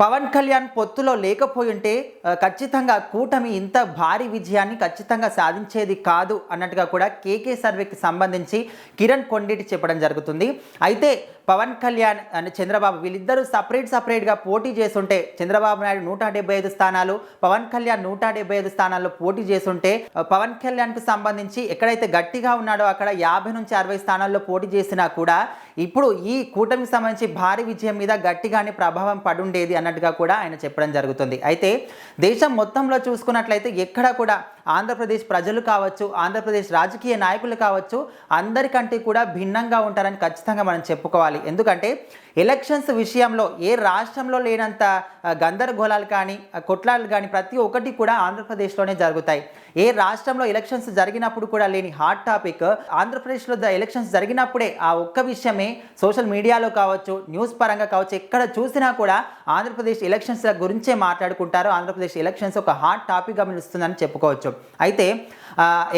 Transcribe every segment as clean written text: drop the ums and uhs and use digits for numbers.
పవన్ కళ్యాణ్ పొత్తులో లేకపోయుంటే ఖచ్చితంగా కూటమి ఇంత భారీ విజయాన్ని ఖచ్చితంగా సాధించేది కాదు అన్నట్టుగా కూడా కేకే సర్వేకి సంబంధించి కిరణ్ కొండేటి చెప్పడం జరుగుతుంది. అయితే పవన్ కళ్యాణ్ అండ్ చంద్రబాబు వీళ్ళిద్దరూ సపరేట్గా పోటీ చేస్తుంటే చంద్రబాబు నాయుడు 175 స్థానాలు, పవన్ కళ్యాణ్ 175 స్థానాల్లో పోటీ చేస్తుంటే పవన్ కళ్యాణ్కు సంబంధించి ఎక్కడైతే గట్టిగా ఉన్నాడో అక్కడ 50 నుంచి 60 స్థానాల్లో పోటీ చేసినా కూడా ఇప్పుడు ఈ కూటమికి సంబంధించి భారీ విజయం మీద గట్టిగానే ప్రభావం పడుండేది అన్నట్టుగా కూడా ఆయన చెప్పడం జరుగుతుంది. అయితే దేశం మొత్తంలో చూసుకున్నట్లయితే ఎక్కడ కూడా ఆంధ్రప్రదేశ్ ప్రజలు కావచ్చు, ఆంధ్రప్రదేశ్ రాజకీయ నాయకులు కావచ్చు, అందరికంటే కూడా భిన్నంగా ఉంటారని ఖచ్చితంగా మనం చెప్పుకోవాలి. ఎందుకంటే ఎలక్షన్స్ విషయంలో ఏ రాష్ట్రంలో లేనంత గందరగోళాలు కానీ కొట్లాలు కానీ ప్రతి ఒక్కటి కూడా ఆంధ్రప్రదేశ్లోనే జరుగుతాయి. ఏ రాష్ట్రంలో ఎలక్షన్స్ జరిగినప్పుడు కూడా లేని హాట్ టాపిక్ ఆంధ్రప్రదేశ్లో ఎలక్షన్స్ జరిగినప్పుడే ఆ ఒక్క విషయమే సోషల్ మీడియాలో కావచ్చు, న్యూస్ పరంగా కావచ్చు, ఎక్కడ చూసినా కూడా ఆంధ్రప్రదేశ్ ఎలక్షన్స్ గురించే మాట్లాడుకుంటారు. ఆంధ్రప్రదేశ్ ఎలక్షన్స్ ఒక హాట్ టాపిక్గా నిలుస్తుందని చెప్పుకోవచ్చు. అయితే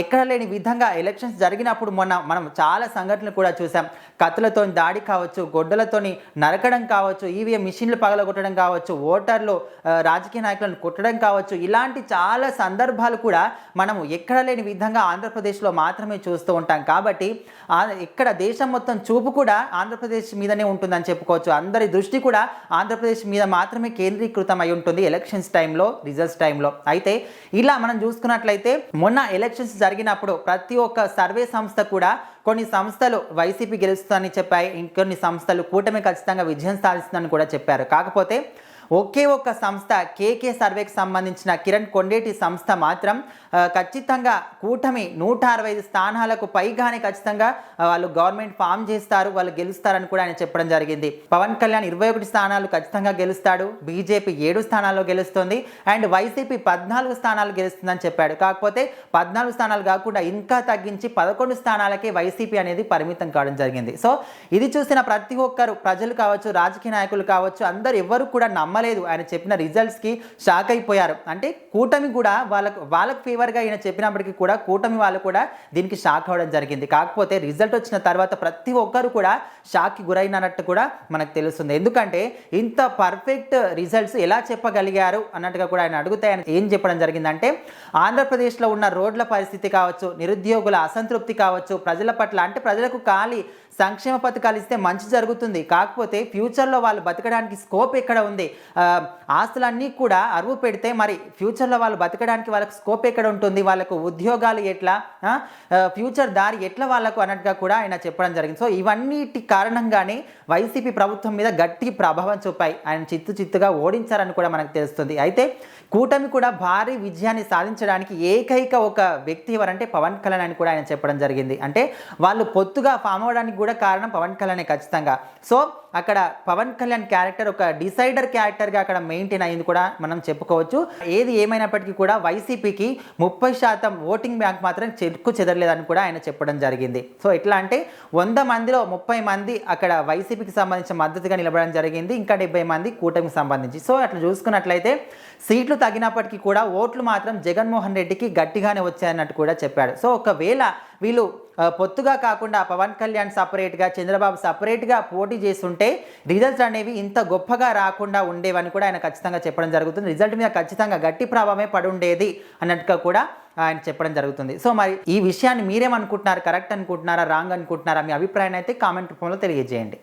ఎక్కడ లేని విధంగా ఎలక్షన్స్ జరిగినప్పుడు మొన్న మనం చాలా సంఘటనలు కూడా చూసాం. కత్తులతో దాడి కావచ్చు, గొడ్డలతోని నరకడం కావచ్చు, ఈవీఎం మిషన్లు పగలగొట్టడం కావచ్చు, ఓటర్లు రాజకీయ నాయకులను కొట్టడం కావచ్చు, ఇలాంటి చాలా సందర్భాలు కూడా మనము ఎక్కడ లేని విధంగా ఆంధ్రప్రదేశ్లో మాత్రమే చూస్తూ ఉంటాం. కాబట్టి ఇక్కడ దేశం మొత్తం చూపు కూడా ఆంధ్రప్రదేశ్ మీదనే ఉంటుందని చెప్పుకోవచ్చు. అందరి దృష్టి కూడా ఆంధ్రప్రదేశ్ మీద మాత్రమే కేంద్రీకృతం అయి ఉంటుంది ఎలక్షన్స్ టైంలో, రిజల్ట్స్ టైంలో. అయితే ఇలా మనం చూసుకున్నట్లయితే మొన్న ఎలక్షన్స్ జరిగినప్పుడు ప్రతి ఒక్క సర్వే సంస్థ కూడా కొన్ని సంస్థలు వైసీపీ గెలుస్తుందని చెప్పాయి, ఇంకొన్ని సంస్థలు కూటమి ఖచ్చితంగా విజయం సాధిస్తుందని కూడా చెప్పారు. కాకపోతే ఒకే ఒక్క సంస్థ కేకే సర్వేకి సంబంధించిన కిరణ్ కొండేటి సంస్థ మాత్రం ఖచ్చితంగా కూటమి 165 స్థానాలకు పైగానే ఖచ్చితంగా వాళ్ళు గవర్నమెంట్ ఫామ్ చేస్తారు, వాళ్ళు గెలుస్తారని కూడా ఆయన చెప్పడం జరిగింది. పవన్ కళ్యాణ్ 21 స్థానాలు ఖచ్చితంగా గెలుస్తాడు, బీజేపీ 7 స్థానాల్లో గెలుస్తుంది అండ్ వైసీపీ 14 స్థానాలు గెలుస్తుందని చెప్పాడు. కాకపోతే 14 స్థానాలు కాకుండా ఇంకా తగ్గించి 11 స్థానాలకే వైసీపీ అనేది పరిమితం కావడం జరిగింది. సో ఇది చూసిన ప్రతి ఒక్కరు ప్రజలు కావచ్చు, రాజకీయ నాయకులు కావచ్చు, అందరు ఎవరు కూడా నమ్మలేదు. ఆయన చెప్పిన రిజల్ట్స్కి షాక్ అయిపోయారు. అంటే కూటమి కూడా వాళ్ళకు ఫేవర్గా ఈయన చెప్పినప్పటికీ కూడా కూటమి వాళ్ళు కూడా దీనికి షాక్ అవ్వడం జరిగింది. కాకపోతే రిజల్ట్ వచ్చిన తర్వాత ప్రతి ఒక్కరు కూడా షాక్కి గురైనట్టు కూడా మనకు తెలుస్తుంది. ఎందుకంటే ఇంత పర్ఫెక్ట్ రిజల్ట్స్ ఎలా చెప్పగలిగారు అన్నట్టుగా కూడా ఆయన అడిగితే ఆయన ఏం చెప్పడం జరిగిందంటే ఆంధ్రప్రదేశ్లో ఉన్న రోడ్ల పరిస్థితి కావచ్చు, నిరుద్యోగుల అసంతృప్తి కావచ్చు, ప్రజల పట్ల అంటే ప్రజలకు ఖాళీ సంక్షేమ పథకాలు ఇస్తే మంచి జరుగుతుంది, కాకపోతే ఫ్యూచర్లో వాళ్ళు బతకడానికి స్కోప్ ఎక్కడ ఉంది, ఆస్తులన్నీ కూడా అరువు పెడితే మరి ఫ్యూచర్లో వాళ్ళు బతకడానికి వాళ్ళకు స్కోప్ ఎక్కడ ఉంటుంది, వాళ్ళకు ఉద్యోగాలు ఎట్లా, ఫ్యూచర్ దారి ఎట్లా వాళ్ళకు అన్నట్టుగా కూడా ఆయన చెప్పడం జరిగింది. సో ఇవన్నిటి కారణంగానే వైసీపీ ప్రభుత్వం మీద గట్టి ప్రభావం చూపాయి, ఆయన చిత్తుగా ఓడించారని కూడా మనకు తెలుస్తుంది. అయితే కూటమి కూడా భారీ విజయాన్ని సాధించడానికి ఏకైక ఒక వ్యక్తి ఎవరంటే పవన్ కళ్యాణ్ అని కూడా ఆయన చెప్పడం జరిగింది. అంటే వాళ్ళు పొత్తుగా ఫామ్ అవ్వడానికి కూడా కారణం పవన్ కళ్యాణ్ ఖచ్చితంగా. సో అక్కడ పవన్ కళ్యాణ్ క్యారెక్టర్ ఒక డిసైడర్ క్యారెక్టర్గా అక్కడ మెయింటైన్ అయింది కూడా మనం చెప్పుకోవచ్చు. ఏది ఏమైనప్పటికీ కూడా వైసీపీకి 30% ఓటింగ్ బ్యాంక్ మాత్రం చెక్కు చెదరలేదని కూడా ఆయన చెప్పడం జరిగింది. సో ఎట్లా అంటే 100 మందిలో 30 మంది అక్కడ వైసీపీకి సంబంధించిన మద్దతుగా నిలబడడం జరిగింది, ఇంకా 70 మంది కూటమికి సంబంధించి. సో అట్లా చూసుకున్నట్లయితే సీట్లు తగ్గినప్పటికీ కూడా ఓట్లు మాత్రం జగన్మోహన్ రెడ్డికి గట్టిగానే వచ్చాయన్నట్టు కూడా చెప్పాడు. సో ఒకవేళ వీళ్ళు పొత్తుగా కాకుండా పవన్ కళ్యాణ్ సపరేట్గా, చంద్రబాబు సపరేట్గా పోటీ చేస్తుంటే రిజల్ట్స్ అనేవి ఇంత గొప్పగా రాకుండా ఉండేవని కూడా ఆయన ఖచ్చితంగా చెప్పడం జరుగుతుంది. రిజల్ట్ మీద ఖచ్చితంగా గట్టి ప్రభావమే పడి ఉండేది అన్నట్టుగా కూడా ఆయన చెప్పడం జరుగుతుంది. సో మరి ఈ విషయాన్ని మీరేమనుకుంటున్నారు, కరెక్ట్ అనుకుంటున్నారా, రాంగ్ అనుకుంటున్నారా, మీ అభిప్రాయాన్ని అయితే కామెంట్ రూపంలో తెలియజేయండి.